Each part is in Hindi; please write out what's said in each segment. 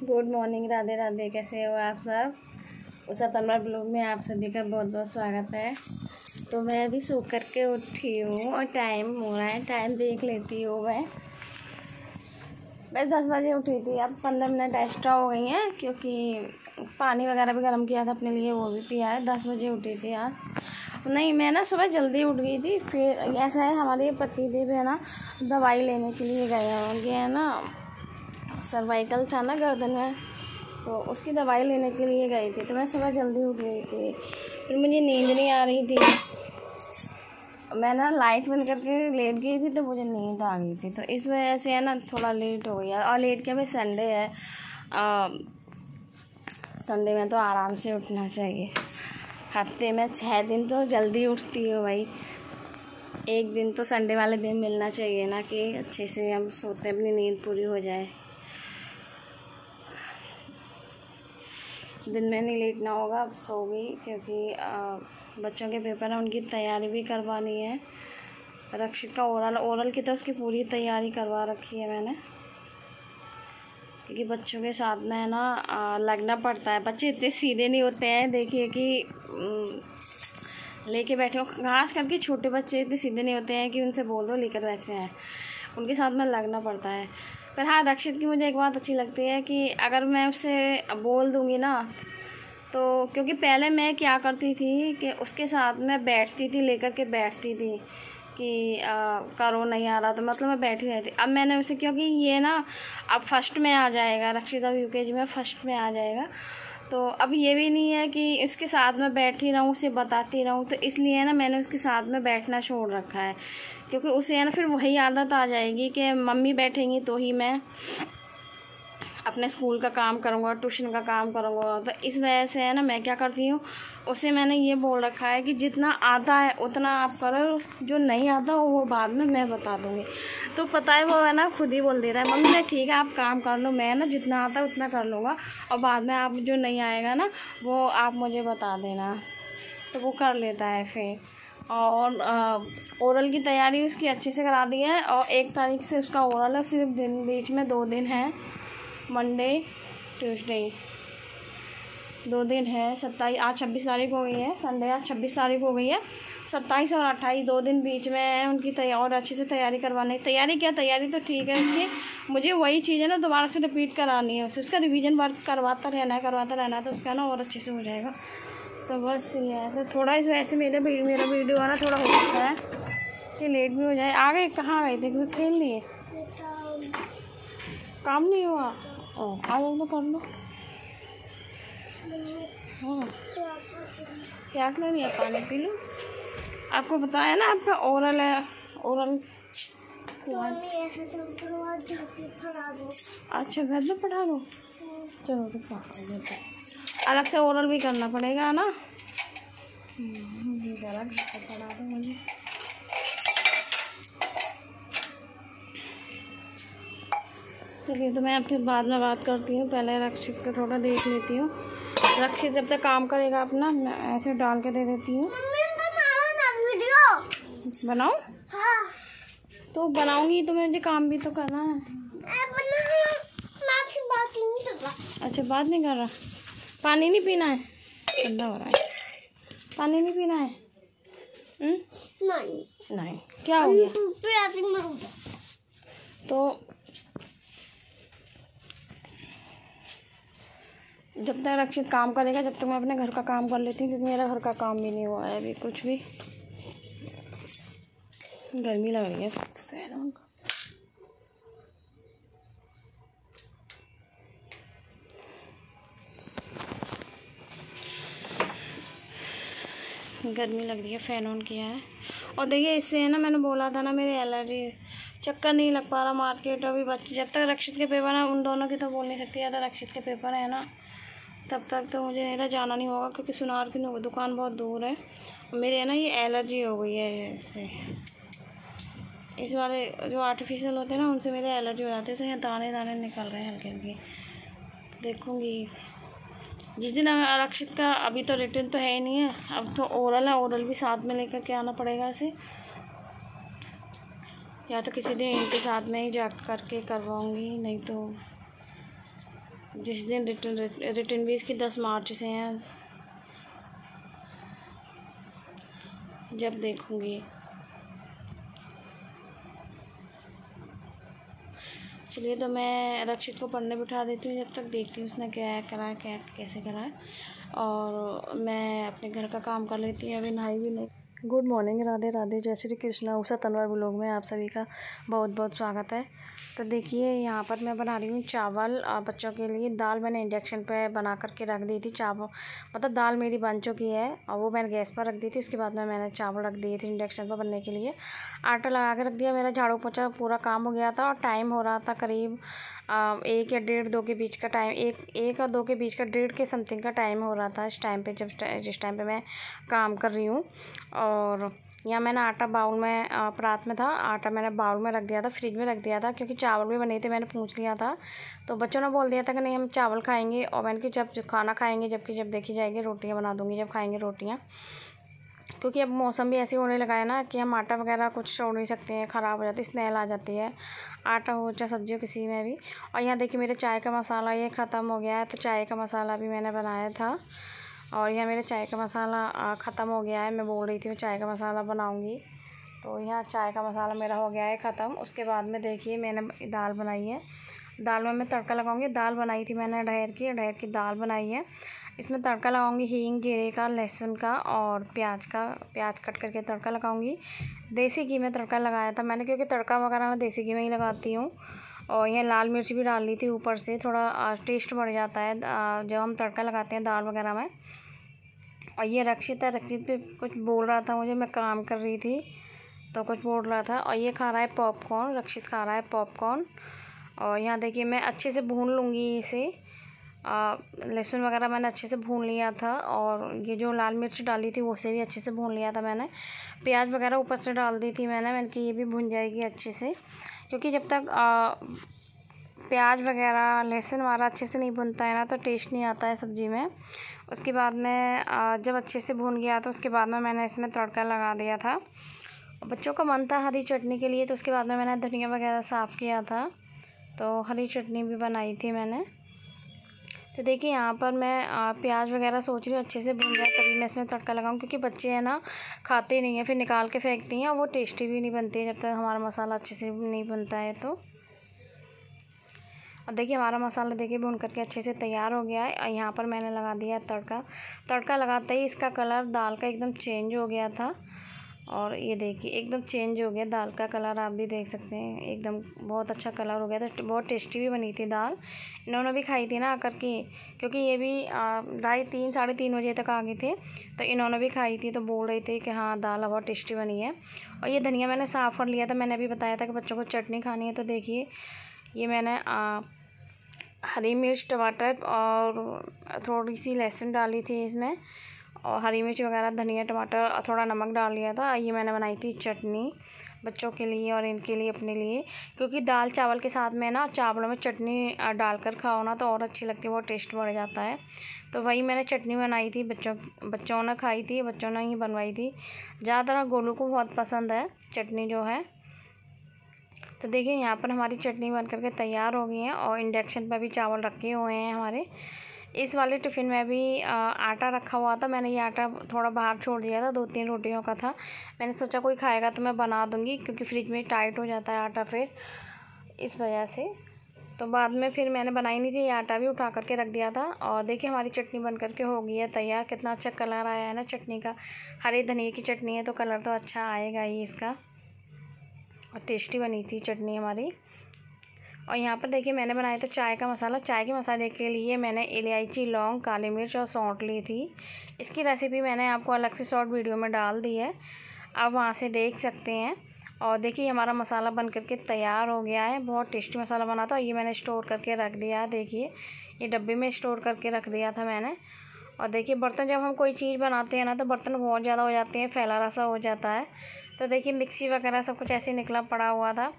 Good morning, Radhe Radhe. कैसे हो आप सब? उषा तन्वर ब्लॉग में आप सभी का बहुत बहुत स्वागत है। तो मैं अभी सो कर के उठी हूँ और टाइम हो रहा है, टाइम देख लेती हूँ। मैं 10 बजे उठी थी, अब 15 मिनट एक्स्ट्रा हो गई हैं क्योंकि पानी वगैरह भी गर्म किया था अपने लिए, वो भी पिया है। 10 बजे उठी थी यार। नहीं, मैं ना सुबह जल्दी उठ गई थी। फिर ऐसा है, हमारे पति देव है ना, दवाई लेने के लिए गए हैं। उनके है ना सर्वाइकल था ना गर्दन में, तो उसकी दवाई लेने के लिए गई थी। तो मैं सुबह जल्दी उठ गई थी। फिर मुझे नींद नहीं आ रही थी, मैं ना लाइट बंद करके लेट गई थी तो मुझे नींद आ गई थी। तो इस वजह से है ना थोड़ा लेट हो गया। और लेट क्या, भाई संडे है, संडे में तो आराम से उठना चाहिए। हफ्ते में 6 दिन तो जल्दी उठती हो भाई, एक दिन तो संडे वाले दिन मिलना चाहिए ना कि अच्छे से हम सोते, अपनी नींद पूरी हो जाए। दिन में नहीं लेटना होगा, सो गई क्योंकि बच्चों के पेपर हैं, उनकी तैयारी भी करवानी है। रक्षित का ओरल की तो उसकी पूरी तैयारी करवा रखी है मैंने, क्योंकि बच्चों के साथ में है ना लगना पड़ता है। बच्चे इतने सीधे नहीं होते हैं, देखिए कि लेके बैठे हो, खास करके छोटे बच्चे इतने सीधे नहीं होते हैं कि उनसे बोल दो लेकर बैठे हैं, उनके साथ में लगना पड़ता है। पर हाँ, रक्षित की मुझे एक बात अच्छी लगती है कि अगर मैं उसे बोल दूँगी ना, तो क्योंकि पहले मैं क्या करती थी कि उसके साथ में बैठती थी, लेकर के बैठती थी कि करो, नहीं आ रहा तो मतलब मैं बैठी रहती। अब मैंने उसे, क्योंकि ये ना अब फर्स्ट में आ जाएगा, रक्षित अब यूकेजी में फर्स्ट में आ जाएगा, तो अब ये भी नहीं है कि उसके साथ में बैठी रहूँ, उसे बताती रहूँ। तो इसलिए है ना मैंने उसके साथ में बैठना छोड़ रखा है, क्योंकि उसे है ना फिर वही आदत आ जाएगी कि मम्मी बैठेंगी तो ही मैं अपने स्कूल का काम करूँगा, ट्यूशन का काम करूँगा। तो इस वजह से है ना मैं क्या करती हूँ, उसे मैंने ये बोल रखा है कि जितना आता है उतना आप करो, जो नहीं आता वो बाद में मैं बता दूँगी। तो पता है वो है ना खुद ही बोल दे रहा है, मम्मी मैं ठीक है आप काम कर लो, मैं ना जितना आता है उतना कर लूँगा, और बाद में आप जो नहीं आएगा ना वो आप मुझे बता देना। तो वो कर लेता है फिर। और ओरल की तैयारी उसकी अच्छे से करा दी है, और 1 तारीख से उसका ओरल है। सिर्फ दिन बीच में 2 दिन है, मंडे ट्यूसडे 2 दिन है। 27, आज 26 तारीख हो गई है, संडे आज 26 तारीख हो गई है। 27 और 28 2 दिन बीच में है उनकी तैयारी, और अच्छे से तैयारी करवानी। तैयारी क्या, तैयारी तो ठीक है उसकी, मुझे वही चीज़ है ना दोबारा से रिपीट करानी है उसे, उसका रिवीजन वर्क करवाता रहना है, तो उसका ना और अच्छे से हो जाएगा। तो बस ये है। तो थोड़ा इस वजह से मेरा वीडियो है ना थोड़ा हो सकता है कि लेट भी हो जाए। आ गए, कहाँ गए थे, कुछ खेल लिए, काम नहीं हुआ? आ जाओ तो कर लो। हाँ, प्यास लग रही है, पानी पी लो। आपको बताया ना आपका ओरल है, ओरल अच्छा घर में पढ़ा दो, चलो तो पढ़ा देते। अलग से ओरल भी करना पड़ेगा ना, ज़रा पढ़ा दो मुझे। चलिए, तो मैं आपसे बाद में बात करती हूँ, पहले रक्षित को थोड़ा देख लेती हूँ। रक्षित जब तक काम करेगा अपना, मैं ऐसे डाल के दे देती हूँ। बनाओ? हाँ। तो बनाऊंगी तो मुझे काम भी तो करना है। अच्छा, बात नहीं कर रहा। पानी नहीं पीना है, ठंडा हो रहा है, पानी नहीं पीना है। नहीं, क्या हो गया? तो जब तक रक्षित काम करेगा, जब तक मैं अपने घर का काम कर लेती हूँ, क्योंकि मेरा घर का काम भी नहीं हुआ है अभी कुछ भी। गर्मी लग रही है फैन का। गर्मी लग रही है, फ़ैन ऑन किया है। और देखिए इससे है ना, मैंने बोला था ना मेरी एलर्जी, चक्कर नहीं लग पा रहा मार्केट अभी। बच्चे जब तक रक्षित के पेपर हैं, उन दोनों की तो बोल नहीं सकती, ज़्यादा रक्षित के पेपर है ना, तब तक तो मुझे मेरा जाना नहीं होगा, क्योंकि सुनार की दुकान बहुत दूर है। मेरे है ना ये एलर्जी हो गई है इससे, इस वाले जो आर्टिफिशियल होते हैं ना उनसे मेरे एलर्जी हो जाती है। तो यहाँ दाने दाने निकल रहे हैं हल्के हल्के। देखूँगी जिस दिन रक्षित का, अभी तो रिटर्न तो है ही नहीं है, अब तो ओरल है, ओरल भी साथ में लेकर के आना पड़ेगा इसे, या तो किसी दिन इनके साथ में ही जा करके करवाऊँगी, नहीं तो जिस दिन रिटर्न भी इसकी 10 मार्च से हैं, जब देखूँगी। चलिए, तो मैं रक्षित को पढ़ने बिठा देती हूँ जब तक, देखती हूँ उसने क्या करा है, क्या कैसे करा है, और मैं अपने घर का काम कर लेती हूँ। अभी नहाई भी नहीं। गुड मॉर्निंग, राधे राधे, जय श्री कृष्णा। उषा तनवर ब्लॉग में आप सभी का बहुत बहुत स्वागत है। तो देखिए, यहाँ पर मैं बना रही हूँ चावल बच्चों के लिए। दाल मैंने इंडक्शन पे बना करके रख दी थी। चावल मतलब दाल मेरी बन चुकी है और वो मैंने गैस पर रख दी थी। उसके बाद में मैंने चावल रख दिए थे इंडक्शन पर बनने के लिए। आटा लगा के रख दिया। मेरा झाड़ू पोछा पूरा काम हो गया था और टाइम हो रहा था करीब 1 या 1:30 2 के बीच का टाइम, एक और 2 के बीच का, 1:30 के समथिंग का टाइम हो रहा था इस टाइम पे, जिस टाइम पे मैं काम कर रही हूँ। और यहाँ मैंने आटा बाउल में, परात में था, आटा मैंने बाउल में रख दिया था, फ्रिज में रख दिया था, क्योंकि चावल भी बने थे, मैंने पूछ लिया था। तो बच्चों ने बोल दिया था कि नहीं हम चावल खाएंगे, और मैंने कि जब खाना खाएंगे, जब देखी जाएगी रोटियाँ बना दूँगी जब खाएंगे रोटियाँ, क्योंकि अब मौसम भी ऐसे होने लगा है ना कि हम आटा वगैरह कुछ छोड़ नहीं सकते हैं, ख़राब हो जाती है, स्मेल आ जाती है, आटा हो चाहे सब्जी हो किसी में भी। और यहाँ देखिए मेरे चाय का मसाला ये ख़त्म हो गया है, तो चाय का मसाला भी मैंने बनाया था। और यहाँ मेरे चाय का मसाला ख़त्म हो गया है। मैं बोल रही थी मैं चाय का मसाला बनाऊँगी, तो यहाँ चाय का मसाला मेरा हो गया है ख़त्म। उसके बाद में देखिए मैंने दाल बनाई है। दाल में मैं तड़का लगाऊंगी। दाल बनाई थी मैंने अरहर की दाल बनाई है। इसमें तड़का लगाऊंगी हींग, जीरे का, लहसुन का और प्याज का। प्याज कट करके तड़का लगाऊंगी। देसी घी में तड़का लगाया था मैंने, क्योंकि तड़का वगैरह मैं देसी घी में ही लगाती हूँ। और यहाँ लाल मिर्च भी डाल ली थी ऊपर से, थोड़ा टेस्ट बढ़ जाता है जब हम तड़का लगाते हैं दाल वगैरह में। और ये रक्षित है, रक्षित भी कुछ बोल रहा था मुझे, मैं काम कर रही थी तो कुछ बोल रहा था। और ये खा रहा है पॉपकॉर्न, रक्षित खा रहा है पॉपकॉर्न। और यहाँ देखिए मैं अच्छे से भून लूँगी इसे। लहसुन वगैरह मैंने अच्छे से भून लिया था, और ये जो लाल मिर्च डाली थी उसे भी अच्छे से भून लिया था मैंने। प्याज वगैरह ऊपर से डाल दी थी मैंने कि ये भी भुन जाएगी अच्छे से, क्योंकि जब तक प्याज वगैरह लहसुन हमारा अच्छे से नहीं भुनता है ना तो टेस्ट नहीं आता है सब्ज़ी में। उसके बाद में जब अच्छे से भून गया तो उसके बाद में मैंने इसमें तड़का लगा दिया था। बच्चों का मन था हरी चटनी के लिए, तो उसके बाद में मैंने धनिया वगैरह साफ़ किया था, तो हरी चटनी भी बनाई थी मैंने। तो देखिए यहाँ पर मैं प्याज वगैरह सोच रही हूँ अच्छे से भून जाए तभी मैं इसमें तड़का लगाऊँ, क्योंकि बच्चे हैं ना खाते नहीं हैं, फिर निकाल के फेंकती हैं, वो टेस्टी भी नहीं बनती है जब तक हमारा मसाला अच्छे से नहीं बनता है। तो और देखिए हमारा मसाला देखिए भून करके अच्छे से तैयार हो गया है। और यहाँ पर मैंने लगा दिया तड़का। तड़का लगाते ही इसका कलर दाल का एकदम चेंज हो गया था, और ये देखिए एकदम चेंज हो गया दाल का कलर, आप भी देख सकते हैं एकदम बहुत अच्छा कलर हो गया था। बहुत टेस्टी भी बनी थी दाल। इन्होंने भी खाई थी ना आकर के, क्योंकि ये भी 2:30 साढ़े 3 बजे तक आ गए थे, तो इन्होंने भी खाई थी, तो बोल रहे थे कि हाँ दाल बहुत टेस्टी बनी है। और ये धनिया मैंने साफ़ कर लिया था, मैंने अभी बताया था कि बच्चों को चटनी खानी है, तो देखिए ये मैंने हरी मिर्च, टमाटर और थोड़ी सी लहसुन डाली थी इसमें, और हरी मिर्च वगैरह, धनिया, टमाटर और थोड़ा नमक डाल लिया था। ये मैंने बनाई थी चटनी बच्चों के लिए और इनके लिए, अपने लिए, क्योंकि दाल चावल के साथ में ना चावलों में चटनी डालकर खाओ ना तो और अच्छी लगती है, बहुत टेस्ट बढ़ जाता है। तो वही मैंने चटनी बनाई थी, बच्चों ने खाई थी, बच्चों ने ही बनवाई थी। ज़्यादातर गोलू को बहुत पसंद है चटनी जो है। तो देखिए यहाँ पर हमारी चटनी बन करके तैयार हो गई है, और इंडक्शन पर भी चावल रखे हुए हैं हमारे। इस वाले टिफ़िन में भी आटा रखा हुआ था, मैंने ये आटा थोड़ा बाहर छोड़ दिया था, 2-3 रोटियों का था। मैंने सोचा कोई खाएगा तो मैं बना दूँगी, क्योंकि फ्रिज में टाइट हो जाता है आटा फिर, इस वजह से। तो बाद में फिर मैंने बनाई नहीं थी, ये आटा भी उठा करके रख दिया था। और देखिए हमारी चटनी बन करके हो गई है तैयार। कितना अच्छा कलर आया है ना चटनी का। हरे धनिए की चटनी है तो कलर तो अच्छा आएगा ही इसका, और टेस्टी बनी थी चटनी हमारी। और यहाँ पर देखिए मैंने बनाया था चाय का मसाला। चाय के मसाले के लिए मैंने इलायची, लौंग, काली मिर्च और सौंठ ली थी। इसकी रेसिपी मैंने आपको अलग से शॉर्ट वीडियो में डाल दी है, आप वहाँ से देख सकते हैं। और देखिए हमारा मसाला बन करके तैयार हो गया है, बहुत टेस्टी मसाला बना था। ये मैंने स्टोर करके रख दिया है, देखिए ये डब्बे में स्टोर करके रख दिया था मैंने। और देखिए बर्तन, जब हम कोई चीज़ बनाते हैं ना तो बर्तन बहुत ज़्यादा हो जाते हैं, फैला सा हो जाता है। तो देखिए मिक्सी वगैरह सब कुछ ऐसे निकला पड़ा हुआ था।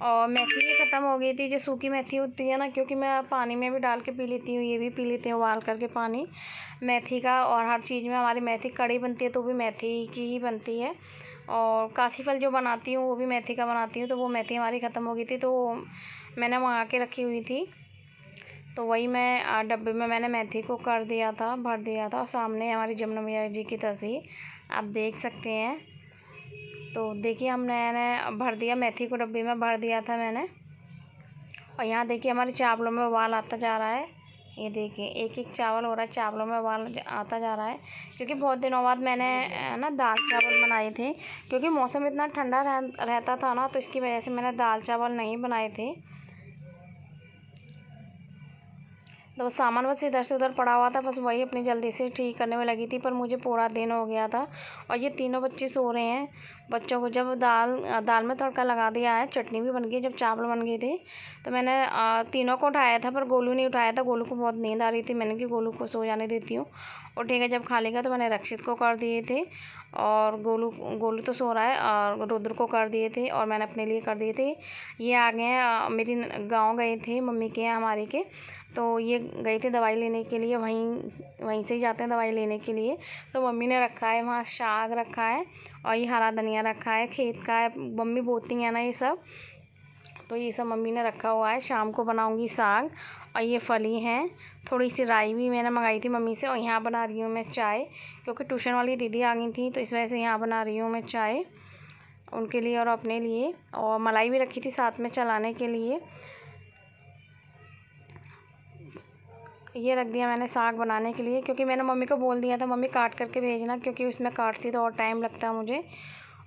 और मेथी भी ख़त्म हो गई थी, जो सूखी मेथी होती है ना, क्योंकि मैं पानी में भी डाल के पी लेती हूँ, ये भी पी लेती हूँ उबाल करके पानी मेथी का। और हर चीज़ में हमारी मेथी, कड़ी बनती है तो भी मेथी की ही बनती है। और कासी फल जो बनाती हूँ वो भी मेथी का बनाती हूँ, तो वो मेथी हमारी ख़त्म हो गई थी, तो मैंने मंगा के रखी हुई थी। तो वही मैं डब्बे में मैंने मेथी को कर दिया था, भर दिया था। और सामने हमारी जमुना मैया जी की तस्वीर आप देख सकते हैं। तो देखिए मैंने भर दिया, मेथी को डब्बे में भर दिया था मैंने। और यहाँ देखिए हमारे चावलों में उबाल आता जा रहा है। ये देखिए एक एक चावल हो रहा है, चावलों में उबाल आता जा रहा है। क्योंकि बहुत दिनों बाद मैंने ना दाल चावल बनाए थे, क्योंकि मौसम इतना ठंडा रहता था ना, तो इसकी वजह से मैंने दाल चावल नहीं बनाए थे। तो सामान बस इधर से उधर पड़ा हुआ था, बस वही अपनी जल्दी से ठीक करने में लगी थी। पर मुझे पूरा दिन हो गया था। और ये तीनों बच्चे सो रहे हैं। बच्चों को जब दाल में तड़का लगा दिया है, चटनी भी बन गई, जब चावल बन गए थे तो मैंने तीनों को उठाया था, पर गोलू नहीं उठाया था। गोलू को बहुत नींद आ रही थी, मैंने कि गोलू को सो जाने देती हूँ। उठेगा जब खा लेगा। तो मैंने रक्षित को कर दिए थे, और गोलू तो सो रहा है, और रुद्र को कर दिए थे, और मैंने अपने लिए कर दिए थे। ये आ गए, मेरी गाँव गए थे मम्मी के यहाँ हमारे के, तो ये गए थे दवाई लेने के लिए। वहीं से ही जाते हैं दवाई लेने के लिए। तो मम्मी ने रखा है वहाँ साग रखा है, और ये हरा धनिया रखा है, खेत का है, मम्मी बोती है ना ये सब। तो ये सब मम्मी ने रखा हुआ है। शाम को बनाऊंगी साग। और ये फली हैं, थोड़ी सी राई भी मैंने मंगाई थी मम्मी से। और यहाँ बना रही हूँ मैं चाय, क्योंकि ट्यूशन वाली दीदी आ गई थी, तो इस वजह से यहाँ बना रही हूँ मैं चाय उनके लिए और अपने लिए। और मलाई भी रखी थी साथ में चलाने के लिए। ये रख दिया मैंने साग बनाने के लिए, क्योंकि मैंने मम्मी को बोल दिया था मम्मी काट करके भेजना, क्योंकि उसमें काटती तो और टाइम लगता है मुझे।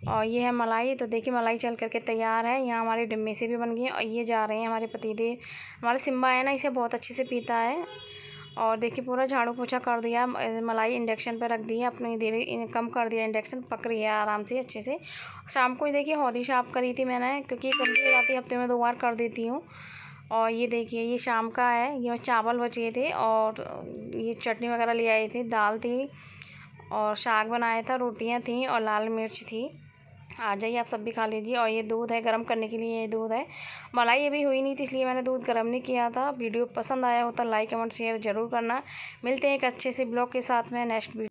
और ये है मलाई। तो देखिए मलाई चल करके तैयार है। यहाँ हमारे डिम्मे से भी बन गई है। और ये जा रहे हैं हमारे पतिदेव। हमारा सिम्बा है ना, इसे बहुत अच्छे से पीता है। और देखिए पूरा झाड़ू पोछा कर दिया, मलाई इंडक्शन पर रख दी है, अपनी देर कम कर दिया, इंडक्शन पक रही है आराम से अच्छे से। शाम को देखिए हौदी साफ करी थी मैंने, क्योंकि गंदी हो जाती है, हफ्ते में 2 बार कर देती हूँ। और ये देखिए ये शाम का है। ये चावल बचे थे, और ये चटनी वगैरह ले आई थी, दाल थी, और साग बनाया था, रोटियां थी, और लाल मिर्च थी। आ जाइए आप सब भी खा लीजिए। और ये दूध है गर्म करने के लिए, ये दूध है। मलाई अभी हुई नहीं थी, इसलिए मैंने दूध गर्म नहीं किया था। वीडियो पसंद आया हो तो लाइक कमेंट शेयर ज़रूर करना। मिलते हैं एक अच्छे से ब्लॉग के साथ में नेक्स्ट वीडियो।